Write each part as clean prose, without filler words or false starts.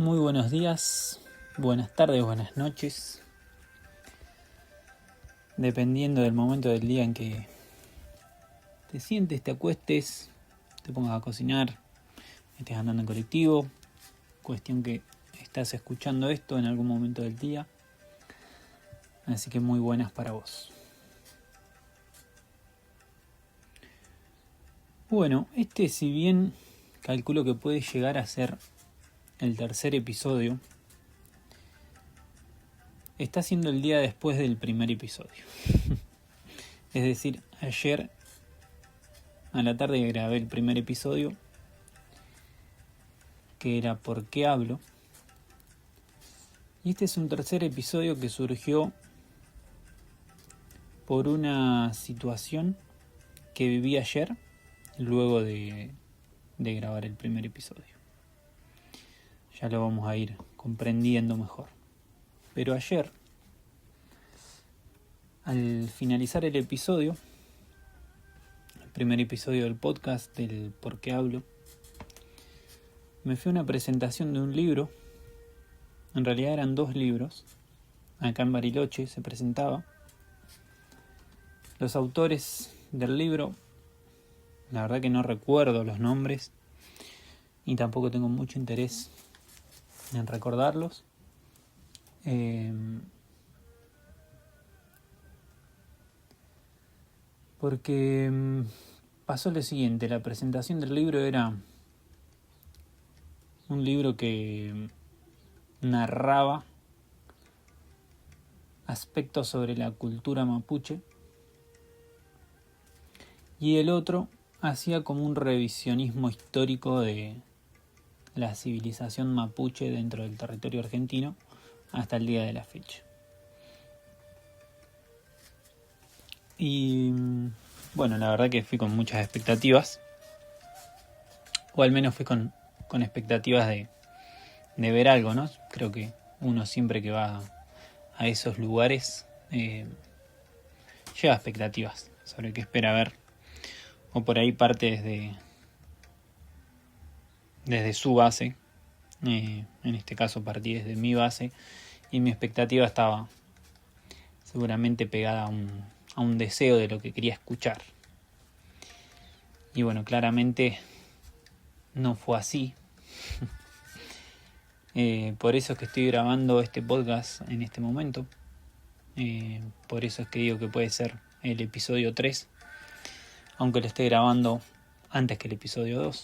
Muy buenos días, buenas tardes, buenas noches, dependiendo del momento del día en que te sientes, te acuestes, te pongas a cocinar, estés andando en colectivo, cuestión que estás escuchando esto en algún momento del día, así que muy buenas para vos. Bueno, si bien calculo que puede llegar a ser el tercer episodio, está siendo el día después del primer episodio. Es decir, ayer a la tarde grabé el primer episodio, que era ¿Por qué hablo? Y este es un tercer episodio que surgió por una situación que viví ayer, luego de grabar el primer episodio. Ya lo vamos a ir comprendiendo mejor. Pero ayer, al finalizar el episodio, el primer episodio del podcast del ¿Por qué hablo?, me fui a una presentación de un libro. En realidad eran 2 libros. Acá en Bariloche se presentaba. Los autores del libro, la verdad que no recuerdo los nombres y tampoco tengo mucho interés en recordarlos. Porque pasó lo siguiente: la presentación del libro era un libro que narraba aspectos sobre la cultura mapuche, y el otro hacía como un revisionismo histórico de la civilización mapuche dentro del territorio argentino hasta el día de la fecha. Y bueno, la verdad que fui con muchas expectativas, o al menos fui con expectativas de ver algo, ¿no? Creo que uno siempre que va a esos lugares lleva expectativas sobre qué espera ver, o por ahí parte desde su base. En este caso partí desde mi base y mi expectativa estaba seguramente pegada a un deseo de lo que quería escuchar. Y bueno, claramente no fue así. Por eso es que estoy grabando este podcast en este momento. Por eso es que digo que puede ser el episodio 3, aunque lo esté grabando antes que el episodio 2.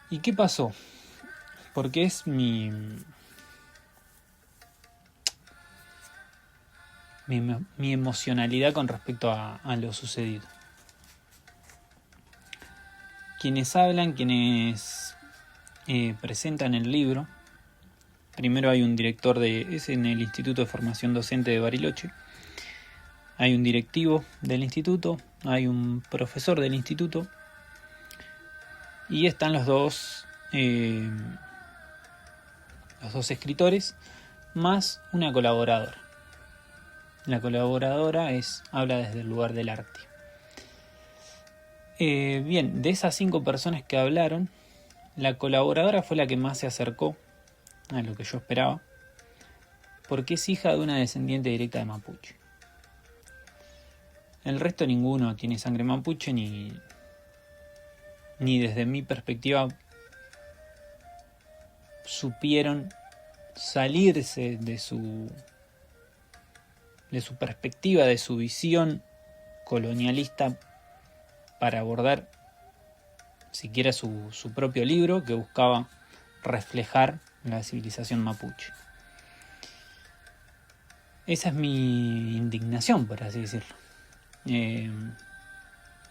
¿Y qué pasó? Porque es mi emocionalidad con respecto a lo sucedido. Quienes hablan, quienes presentan el libro, primero hay un director es en el Instituto de Formación Docente de Bariloche, hay un directivo del instituto, hay un profesor del instituto, y están los dos escritores más una colaboradora. La colaboradora habla desde el lugar del arte. Bien, de esas 5 personas que hablaron, la colaboradora fue la que más se acercó a lo que yo esperaba, porque es hija de una descendiente directa de mapuche. El resto ninguno tiene sangre mapuche, ni desde mi perspectiva supieron salirse de su perspectiva, de su visión colonialista, para abordar siquiera su propio libro, que buscaba reflejar la civilización mapuche. Esa es mi indignación, por así decirlo.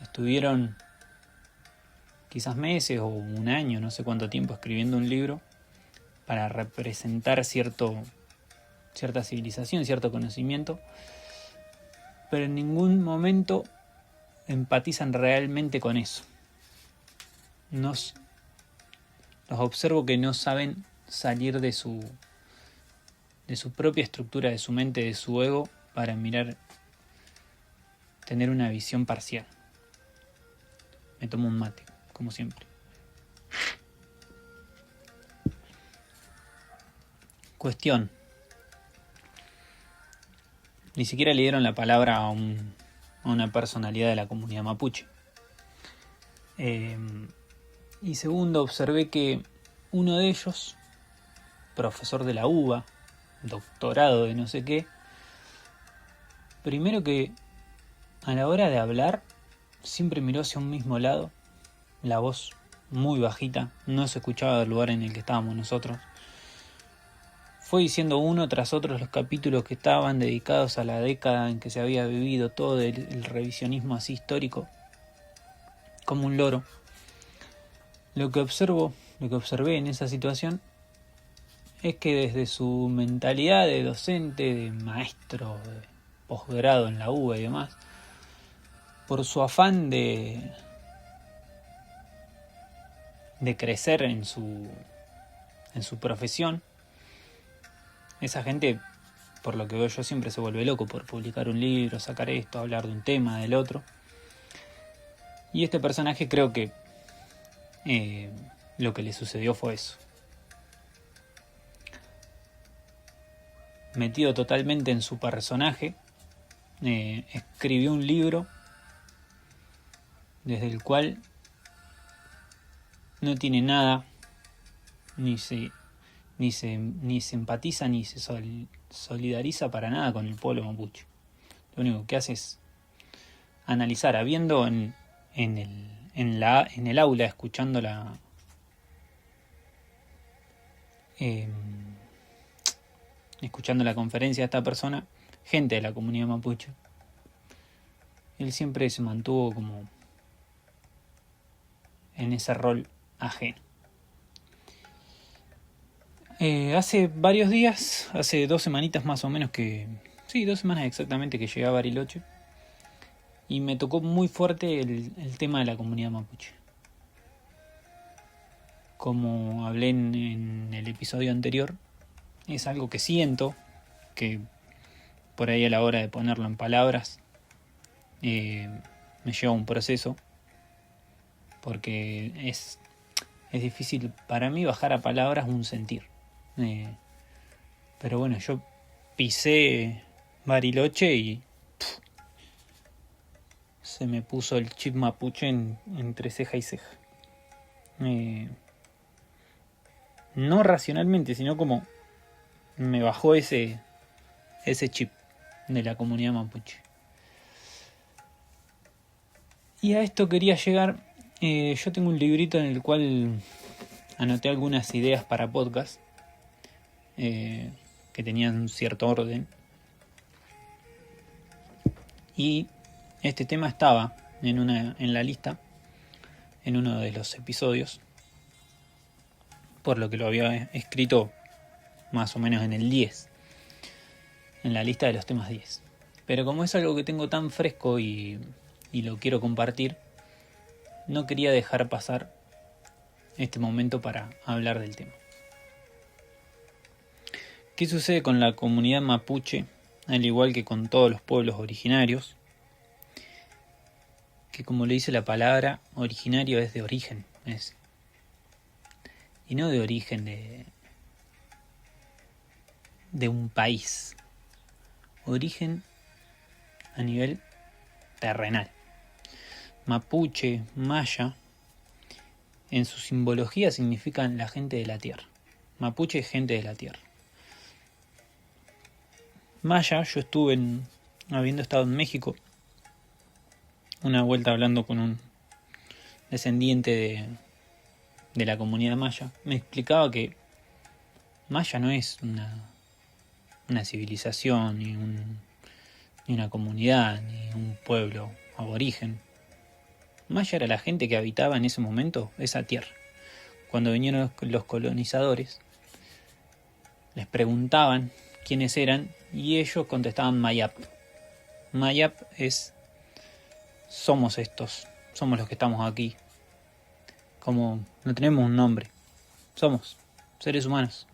Estuvieron quizás meses o un año, no sé cuánto tiempo, escribiendo un libro para representar cierta civilización, cierto conocimiento, pero en ningún momento empatizan realmente con eso. Los observo que no saben salir de su propia estructura, de su mente, de su ego, para tener una visión parcial. Me tomo un mate, como siempre. Cuestión. Ni siquiera le dieron la palabra a una personalidad de la comunidad mapuche. Y segundo, observé que uno de ellos, profesor de la UBA, doctorado de no sé qué, primero que a la hora de hablar siempre miró hacia un mismo lado, la voz muy bajita, no se escuchaba del lugar en el que estábamos nosotros. Fue diciendo uno tras otro los capítulos que estaban dedicados a la década en que se había vivido todo el revisionismo así histórico, como un loro. Lo que observé en esa situación es que desde su mentalidad de docente, de maestro, de posgrado en la UBA y demás, por su afán de crecer en su profesión, esa gente, por lo que veo yo, siempre se vuelve loco por publicar un libro, sacar esto, hablar de un tema, del otro. Y este personaje creo que lo que le sucedió fue eso. Metido totalmente en su personaje, escribió un libro desde el cual no tiene nada, ni se empatiza ni se solidariza para nada con el pueblo mapuche. Lo único que hace es analizar, habiendo en el aula, escuchando la conferencia de esta persona, gente de la comunidad mapuche. Él siempre se mantuvo como en ese rol ajeno. Hace varios días, hace 2 semanitas más o menos sí, 2 semanas exactamente que llegué a Bariloche, y me tocó muy fuerte el tema de la comunidad mapuche. Como hablé en el episodio anterior, es algo que siento, que por ahí a la hora de ponerlo en palabras me lleva un proceso, porque es difícil para mí bajar a palabras un sentir. Pero bueno, yo pisé Bariloche y se me puso el chip mapuche entre ceja y ceja. No racionalmente, sino como me bajó ese chip de la comunidad mapuche. Y a esto quería llegar. Yo tengo un librito en el cual anoté algunas ideas para podcast que tenían un cierto orden, y este tema estaba en la lista, en uno de los episodios, por lo que lo había escrito más o menos en el 10, en la lista de los temas 10. Pero como es algo que tengo tan fresco y lo quiero compartir, no quería dejar pasar este momento para hablar del tema. ¿Qué sucede con la comunidad mapuche, al igual que con todos los pueblos originarios? Que, como le dice la palabra, originario es de origen, y no de origen de un país, origen a nivel terrenal. Mapuche, maya, en su simbología significan la gente de la tierra. Mapuche es gente de la tierra. Maya, yo estuve habiendo estado en México, una vuelta hablando con un descendiente de la comunidad maya, me explicaba que maya no es una civilización, ni una comunidad, ni un pueblo aborigen. Maya era la gente que habitaba en ese momento esa tierra. Cuando vinieron los colonizadores, les preguntaban quiénes eran y ellos contestaban Mayap. Mayap es: somos estos, somos los que estamos aquí. Como no tenemos un nombre, somos seres humanos.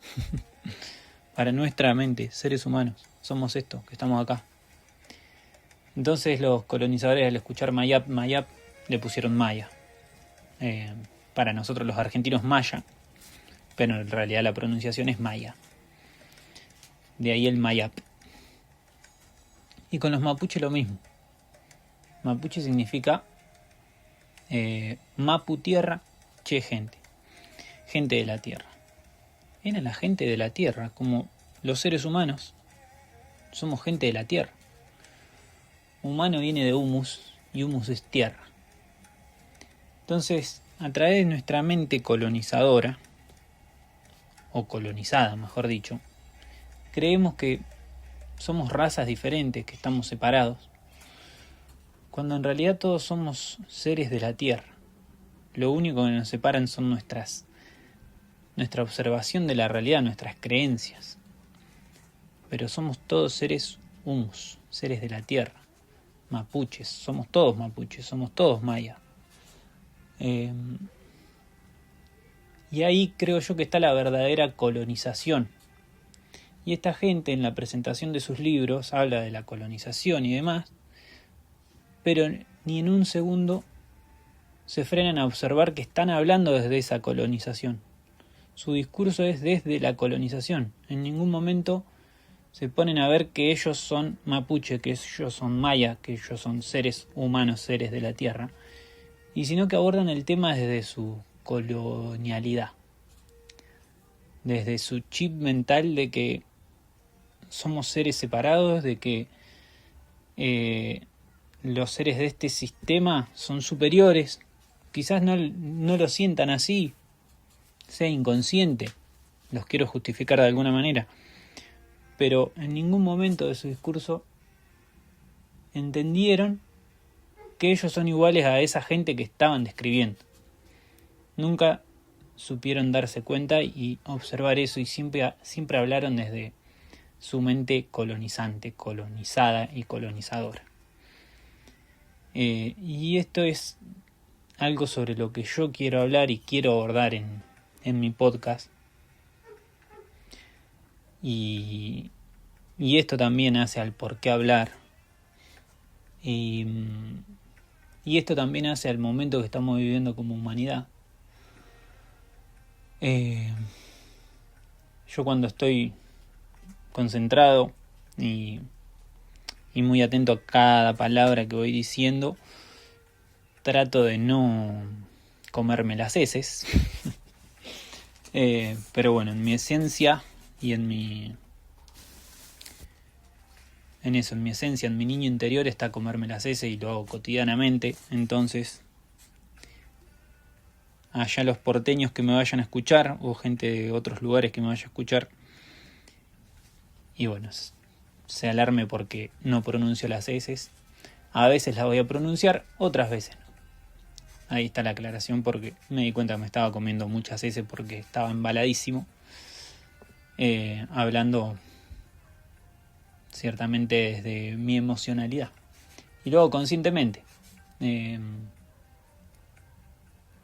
Para nuestra mente, seres humanos, somos estos que estamos acá. Entonces los colonizadores, al escuchar Mayap, le pusieron Maya. Para nosotros los argentinos Maya, pero en realidad la pronunciación es Maya. De ahí el mayap. Y con los mapuches lo mismo. Mapuche significa mapu tierra, che gente. Gente de la tierra. Era la gente de la tierra, como los seres humanos. Somos gente de la tierra. Humano viene de humus y humus es tierra. Entonces, a través de nuestra mente colonizadora, o colonizada, mejor dicho, creemos que somos razas diferentes, que estamos separados, cuando en realidad todos somos seres de la tierra. Lo único que nos separan son nuestra observación de la realidad, nuestras creencias. Pero somos todos seres humus, seres de la tierra, mapuches, somos todos mayas. Y ahí creo yo que está la verdadera colonización. Y esta gente en la presentación de sus libros habla de la colonización y demás, pero ni en un segundo se frenan a observar que están hablando desde esa colonización. Su discurso es desde la colonización. En ningún momento se ponen a ver que ellos son mapuche, que ellos son maya, que ellos son seres humanos, seres de la tierra, y sino que abordan el tema desde su colonialidad, desde su chip mental de que somos seres separados, de que los seres de este sistema son superiores. Quizás no lo sientan así, sea inconsciente, los quiero justificar de alguna manera, pero en ningún momento de su discurso entendieron que ellos son iguales a esa gente que estaban describiendo. Nunca supieron darse cuenta y observar eso, y siempre hablaron desde su mente colonizante, colonizada y colonizadora. Y esto es algo sobre lo que yo quiero hablar y quiero abordar en mi podcast. Y esto también hace al por qué hablar. Y esto también hace al momento que estamos viviendo como humanidad. Yo cuando estoy concentrado y muy atento a cada palabra que voy diciendo, trato de no comerme las heces. Pero bueno, en mi esencia y en mi esencia, en mi niño interior está comerme las heces, y lo hago cotidianamente. Entonces, allá los porteños que me vayan a escuchar, o gente de otros lugares que me vaya a escuchar, y bueno, se alarme porque no pronuncio las heces. A veces las voy a pronunciar, otras veces no. Ahí está la aclaración, porque me di cuenta que me estaba comiendo muchas heces porque estaba embaladísimo, hablando ciertamente desde mi emocionalidad. Y luego conscientemente,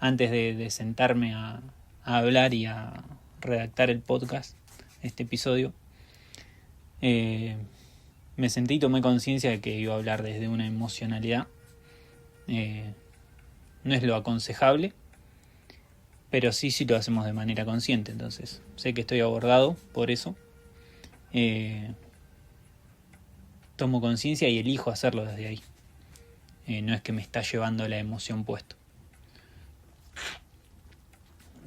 antes de sentarme a hablar y a redactar el podcast, este episodio, me sentí y tomé conciencia de que iba a hablar desde una emocionalidad. No es lo aconsejable, pero sí lo hacemos de manera consciente. Entonces sé que estoy abordado por eso, tomo conciencia y elijo hacerlo desde ahí. No es que me está llevando la emoción puesto.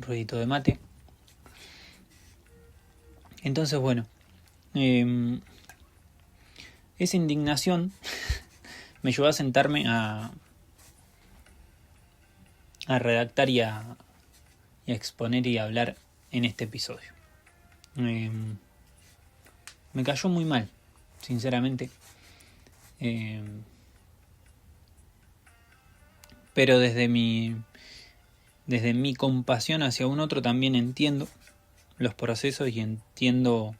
Ruidito de mate. Entonces bueno, esa indignación me llevó a sentarme a redactar y a exponer y a hablar en este episodio. Me cayó muy mal, sinceramente. Pero desde mi compasión hacia un otro también entiendo los procesos y entiendo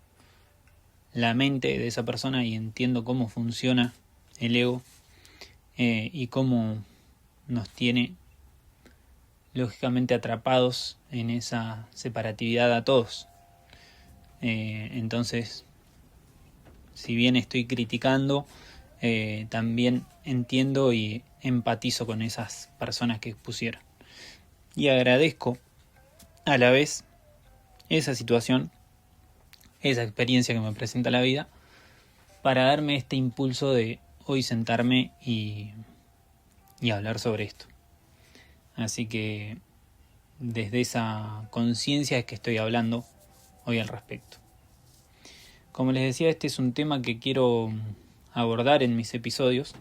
la mente de esa persona y entiendo cómo funciona el ego, y cómo nos tiene lógicamente atrapados en esa separatividad a todos. Entonces, si bien estoy criticando, también entiendo y empatizo con esas personas que expusieron. Y agradezco a la vez esa situación, esa experiencia que me presenta la vida, para darme este impulso de hoy sentarme y hablar sobre esto. Así que desde esa conciencia es que estoy hablando hoy al respecto. Como les decía, este es un tema que quiero abordar en mis episodios.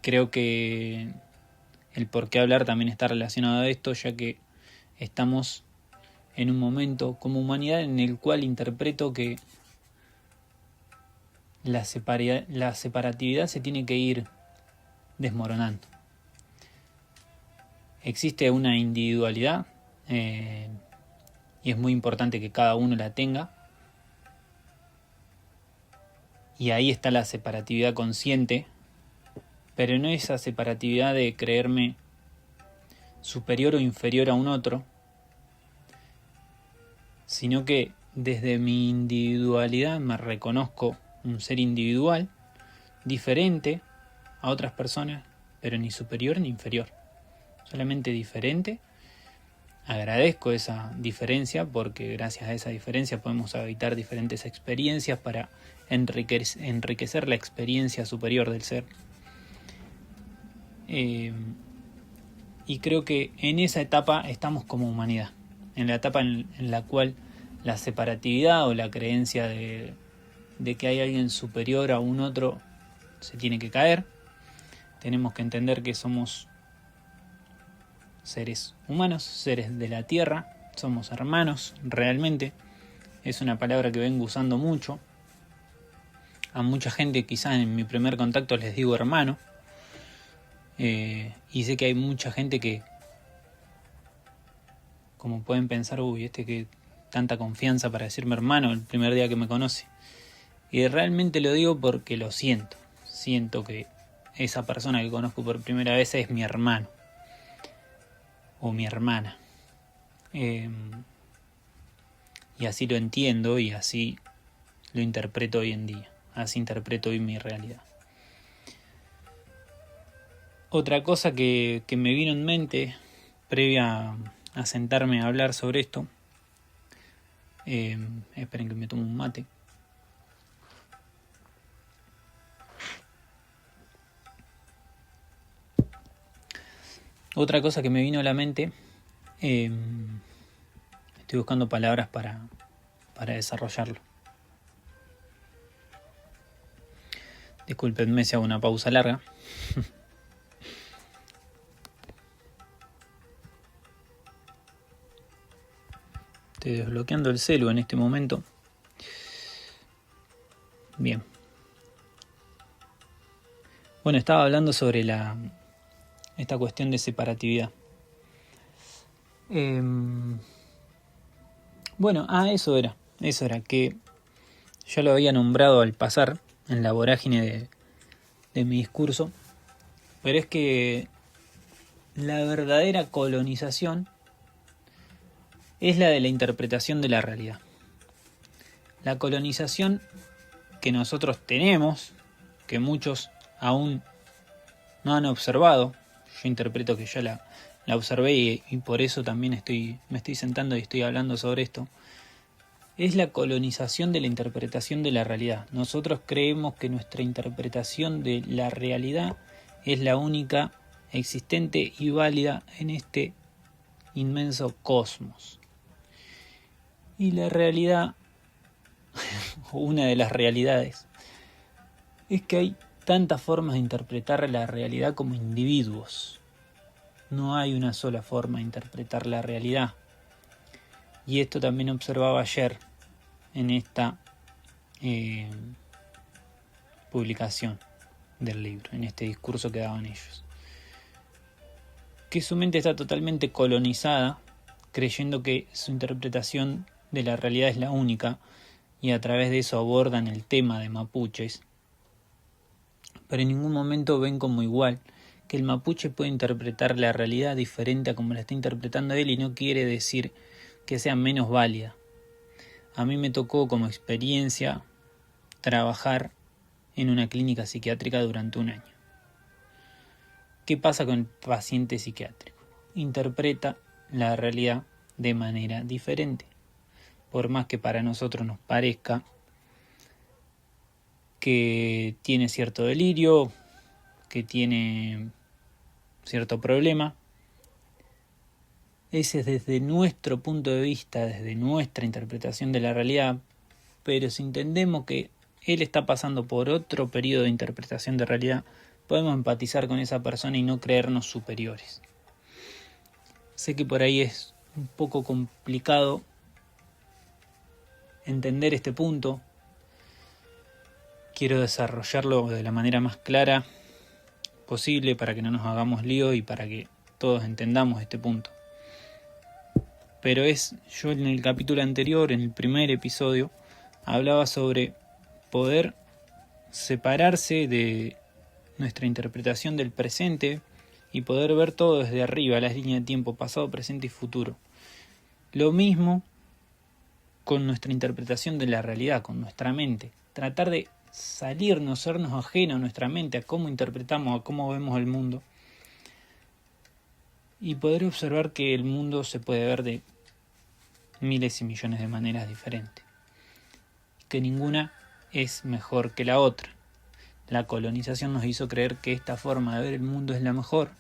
Creo que el por qué hablar también está relacionado a esto, ya que estamos en un momento como humanidad en el cual interpreto que la separatividad se tiene que ir desmoronando. Existe una individualidad y es muy importante que cada uno la tenga, y ahí está la separatividad consciente, pero no esa separatividad de creerme superior o inferior a un otro, sino que desde mi individualidad me reconozco un ser individual, diferente a otras personas, pero ni superior ni inferior, solamente diferente. Agradezco esa diferencia porque gracias a esa diferencia podemos habitar diferentes experiencias para enriquecer la experiencia superior del ser. Y creo que en esa etapa estamos como humanidad, en la etapa en la cual la separatividad o la creencia de que hay alguien superior a un otro se tiene que caer. Tenemos que entender que somos seres humanos, seres de la tierra, somos hermanos realmente. Es una palabra que vengo usando mucho. A mucha gente quizás en mi primer contacto les digo hermano. Y sé que hay mucha gente que, como pueden pensar, que tanta confianza para decirme hermano el primer día que me conoce. Y realmente lo digo porque lo siento. Siento que esa persona que conozco por primera vez es mi hermano o mi hermana. Y así lo entiendo y así lo interpreto hoy en día. Así interpreto hoy mi realidad. Otra cosa que me vino en mente previa a sentarme a hablar sobre esto. Esperen que me tomo un mate. Otra cosa que me vino a la mente, estoy buscando palabras para desarrollarlo. Discúlpenme si hago una pausa larga. Estoy desbloqueando el celu en este momento. Bien. Bueno, estaba hablando sobre esta cuestión de separatividad. Eso era que ya lo había nombrado al pasar en la vorágine de mi discurso, pero es que la verdadera colonización es la de la interpretación de la realidad. La colonización que nosotros tenemos, que muchos aún no han observado, yo interpreto que ya la observé y por eso también me estoy sentando y estoy hablando sobre esto, es la colonización de la interpretación de la realidad. Nosotros creemos que nuestra interpretación de la realidad es la única existente y válida en este inmenso cosmos. Y la realidad, una de las realidades, es que hay tantas formas de interpretar la realidad como individuos. No hay una sola forma de interpretar la realidad. Y esto también observaba ayer en esta publicación del libro, en este discurso que daban ellos. Que su mente está totalmente colonizada, creyendo que su interpretación de la realidad es la única, y a través de eso abordan el tema de mapuches. Pero en ningún momento ven como igual que el mapuche puede interpretar la realidad diferente a como la está interpretando él, y no quiere decir que sea menos válida. A mí me tocó como experiencia trabajar en una clínica psiquiátrica durante un año. ¿Qué pasa con el paciente psiquiátrico? Interpreta la realidad de manera diferente. por más que para nosotros nos parezca que tiene cierto delirio, que tiene cierto problema. Ese es desde nuestro punto de vista, desde nuestra interpretación de la realidad, pero si entendemos que él está pasando por otro periodo de interpretación de realidad, podemos empatizar con esa persona y no creernos superiores. Sé que por ahí es un poco complicado entender este punto. Quiero desarrollarlo de la manera más clara posible para que no nos hagamos lío y para que todos entendamos este punto. Pero yo en el capítulo anterior, en el primer episodio, hablaba sobre poder separarse de nuestra interpretación del presente y poder ver todo desde arriba, las líneas de tiempo, pasado, presente y futuro. Lo mismo con nuestra interpretación de la realidad, con nuestra mente. Tratar de salirnos, sernos ajenos a nuestra mente, a cómo interpretamos, a cómo vemos el mundo. Y poder observar que el mundo se puede ver de miles y millones de maneras diferentes. Que ninguna es mejor que la otra. La colonización nos hizo creer que esta forma de ver el mundo es la mejor.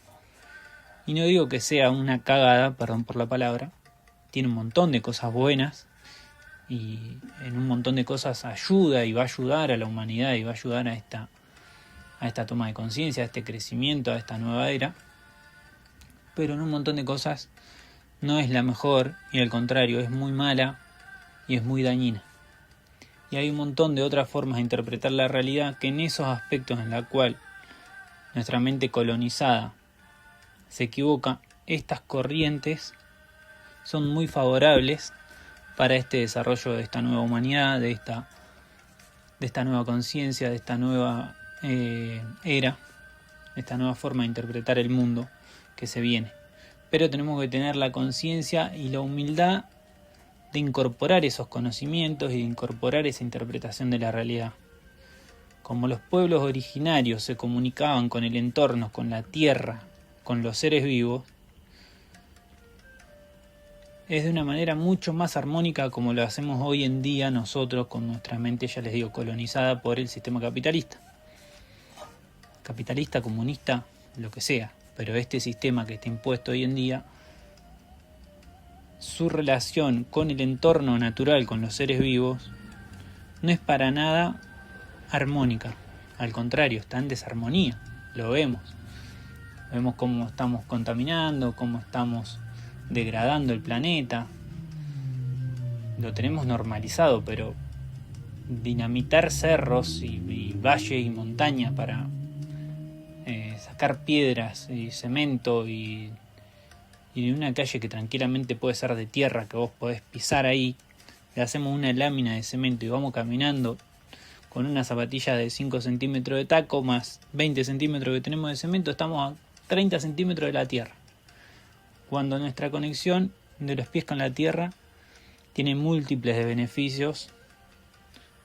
Y no digo que sea una cagada, perdón por la palabra. Tiene un montón de cosas buenas. Y en un montón de cosas ayuda y va a ayudar a la humanidad y va a ayudar a esta toma de conciencia, a este crecimiento, a esta nueva era. Pero en un montón de cosas no es la mejor y al contrario es muy mala y es muy dañina. Y hay un montón de otras formas de interpretar la realidad que en esos aspectos en la cual nuestra mente colonizada se equivoca, estas corrientes son muy favorables para este desarrollo de esta nueva humanidad, de esta nueva conciencia, de esta nueva era, de esta nueva forma de interpretar el mundo que se viene. Pero tenemos que tener la conciencia y la humildad de incorporar esos conocimientos y de incorporar esa interpretación de la realidad. Como los pueblos originarios se comunicaban con el entorno, con la tierra, con los seres vivos, es de una manera mucho más armónica como lo hacemos hoy en día nosotros con nuestra mente, ya les digo, colonizada por el sistema capitalista. Capitalista, comunista, lo que sea. Pero este sistema que está impuesto hoy en día, su relación con el entorno natural, con los seres vivos, no es para nada armónica. Al contrario, está en desarmonía. Lo vemos. Vemos cómo estamos contaminando, cómo estamos degradando el planeta. Lo tenemos normalizado, pero dinamitar cerros y valles y montañas para sacar piedras y cemento y de una calle que tranquilamente puede ser de tierra, que vos podés pisar ahí, le hacemos una lámina de cemento y vamos caminando con una zapatilla de 5 centímetros de taco más 20 centímetros que tenemos de cemento, estamos a 30 centímetros de la tierra. Cuando nuestra conexión de los pies con la tierra tiene múltiples de beneficios,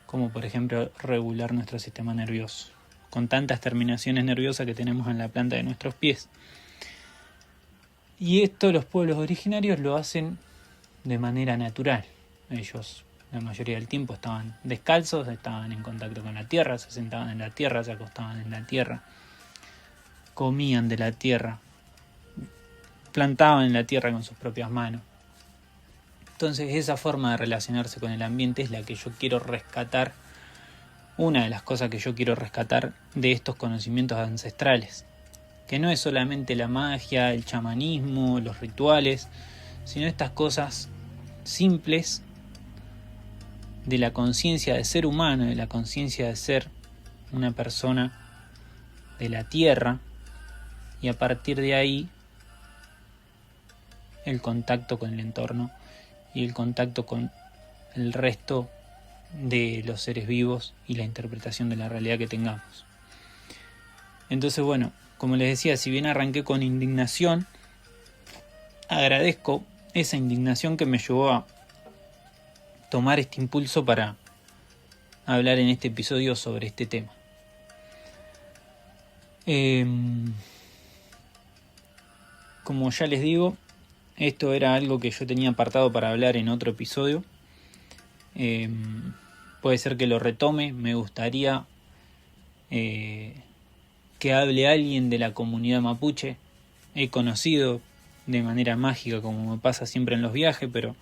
como por ejemplo regular nuestro sistema nervioso, con tantas terminaciones nerviosas que tenemos en la planta de nuestros pies. Y esto los pueblos originarios lo hacen de manera natural. Ellos la mayoría del tiempo estaban descalzos, estaban en contacto con la tierra, se sentaban en la tierra, se acostaban en la tierra, comían de la tierra, plantaban en la tierra con sus propias manos. Entonces esa forma de relacionarse con el ambiente es la que yo quiero rescatar, una de las cosas que yo quiero rescatar de estos conocimientos ancestrales, que no es solamente la magia, el chamanismo, los rituales, sino estas cosas simples de la conciencia de ser humano, de la conciencia de ser una persona de la tierra, y a partir de ahí el contacto con el entorno y el contacto con el resto de los seres vivos y la interpretación de la realidad que tengamos. Entonces, bueno, como les decía, si bien arranqué con indignación, agradezco esa indignación que me llevó a tomar este impulso para hablar en este episodio sobre este tema. Como ya les digo, esto era algo que yo tenía apartado para hablar en otro episodio, Puede ser que lo retome. Me gustaría que hable alguien de la comunidad mapuche. He conocido de manera mágica, como me pasa siempre en los viajes, pero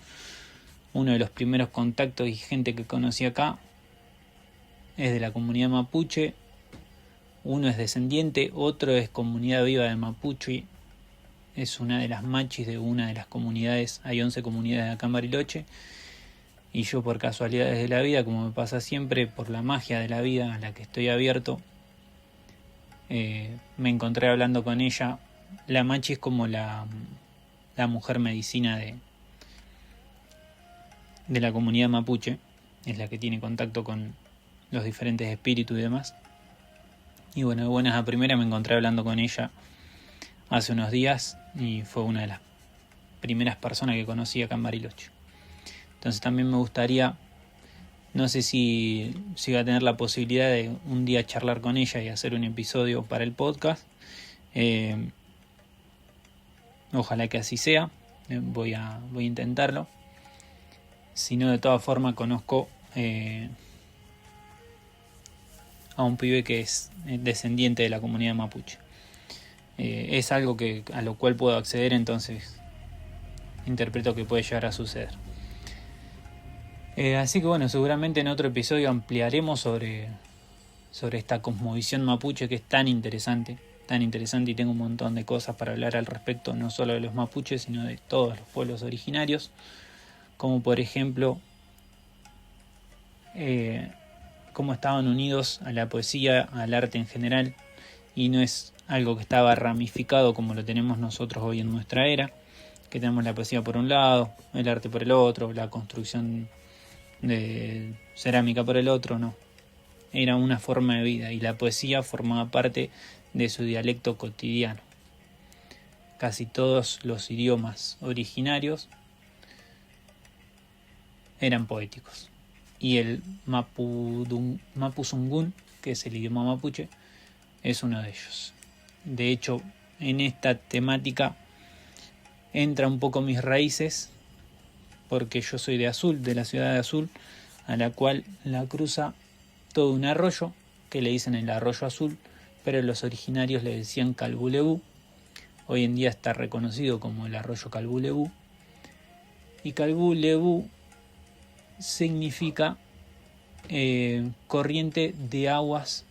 uno de los primeros contactos y gente que conocí acá es de la comunidad mapuche. Uno es descendiente, otro es comunidad viva de mapuche. Es una de las machis de una de las comunidades. Hay 11 comunidades acá en Bariloche. Y yo, por casualidades de la vida, como me pasa siempre, por la magia de la vida a la que estoy abierto, me encontré hablando con ella. La machi es como la mujer medicina de la comunidad mapuche. Es la que tiene contacto con los diferentes espíritus y demás. Y bueno, de buenas a primeras me encontré hablando con ella hace unos días y fue una de las primeras personas que conocí acá en Bariloche. Entonces también me gustaría, no sé si voy a tener la posibilidad de un día charlar con ella y hacer un episodio para el podcast. Ojalá que así sea. Voy a intentarlo. Si no, de todas formas conozco a un pibe que es descendiente de la comunidad mapuche. Es algo a lo cual puedo acceder, entonces interpreto que puede llegar a suceder. Así que bueno, seguramente en otro episodio ampliaremos sobre esta cosmovisión mapuche que es tan interesante y tengo un montón de cosas para hablar al respecto, no solo de los mapuches, sino de todos los pueblos originarios, como por ejemplo cómo estaban unidos a la poesía, al arte en general, y no es algo que estaba ramificado como lo tenemos nosotros hoy en nuestra era, que tenemos la poesía por un lado, el arte por el otro, la construcción de cerámica por el otro. No, era una forma de vida y la poesía formaba parte de su dialecto cotidiano. Casi todos los idiomas originarios eran poéticos y el mapuzungún, que es el idioma mapuche, es uno de ellos. De hecho, en esta temática entra un poco mis raíces, porque yo soy de Azul, de la ciudad de Azul, a la cual la cruza todo un arroyo, que le dicen el arroyo azul, pero los originarios le decían Calbulebu. Hoy en día está reconocido como el arroyo Calbulebu. Y Calbulebu significa corriente de aguas,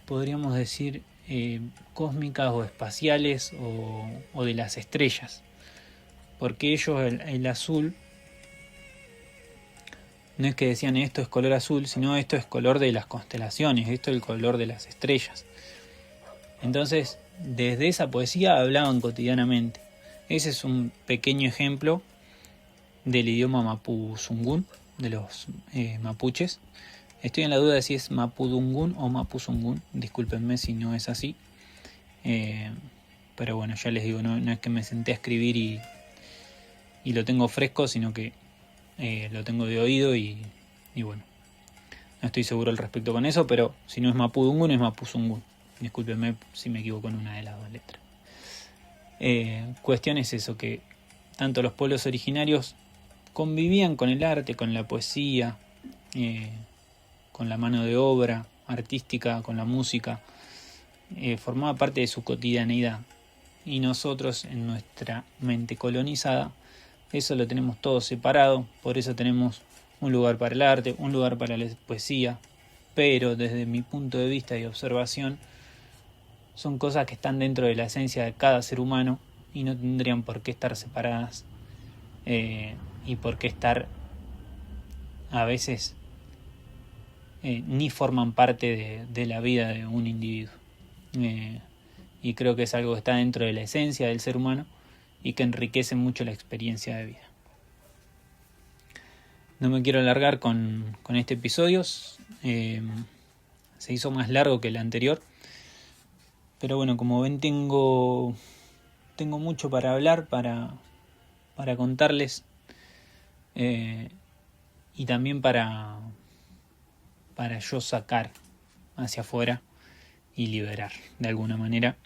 podríamos decir, cósmicas o espaciales o de las estrellas. Porque ellos el azul no es que decían esto es color azul, sino esto es color de las constelaciones, esto es el color de las estrellas. Entonces, desde esa poesía hablaban cotidianamente. Ese es un pequeño ejemplo del idioma mapuzungún, de los mapuches. Estoy en la duda de si es mapudungún o mapuzungún, discúlpenme si no es así. Pero bueno, ya les digo, no es que me senté a escribir y lo tengo fresco, sino que lo tengo de oído y bueno, no estoy seguro al respecto con eso, pero si no es mapudungún es mapuzungún. Discúlpenme si me equivoco en una de las dos letras. Cuestión es eso, que tanto los pueblos originarios convivían con el arte, con la poesía, con la mano de obra artística, con la música, formaba parte de su cotidianeidad. Y nosotros, en nuestra mente colonizada, eso lo tenemos todo separado. Por eso tenemos un lugar para el arte, un lugar para la poesía, pero desde mi punto de vista y observación son cosas que están dentro de la esencia de cada ser humano y no tendrían por qué estar separadas, y por qué estar a veces ni forman parte de la vida de un individuo. Y creo que es algo que está dentro de la esencia del ser humano y que enriquece mucho la experiencia de vida. No me quiero alargar con este episodio. Se hizo más largo que el anterior. Pero bueno, como ven, tengo mucho para hablar, para contarles. Y también para yo sacar hacia afuera y liberar de alguna manera.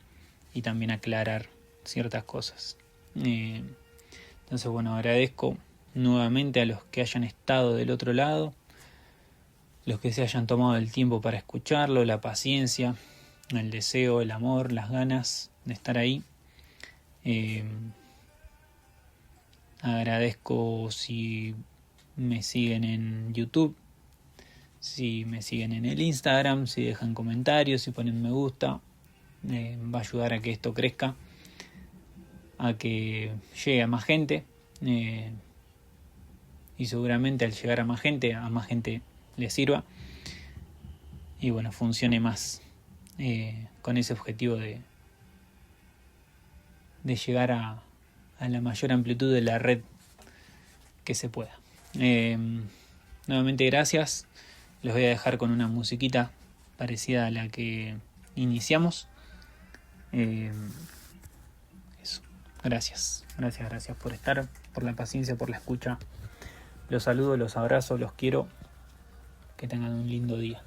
Y también aclarar ciertas cosas. Entonces bueno, agradezco nuevamente a los que hayan estado del otro lado, los que se hayan tomado el tiempo para escucharlo, la paciencia, el deseo, el amor, las ganas de estar ahí. Agradezco si me siguen en YouTube, si me siguen en el Instagram, si dejan comentarios, si ponen me gusta. Va a ayudar a que esto crezca, a que llegue a más gente, y seguramente al llegar a más gente le sirva y bueno, funcione más, con ese objetivo de llegar a la mayor amplitud de la red que se pueda. Nuevamente gracias. Les voy a dejar con una musiquita parecida a la que iniciamos. Eso. Gracias por estar, por la paciencia, por la escucha. Los saludo, los abrazo, los quiero. Que tengan un lindo día.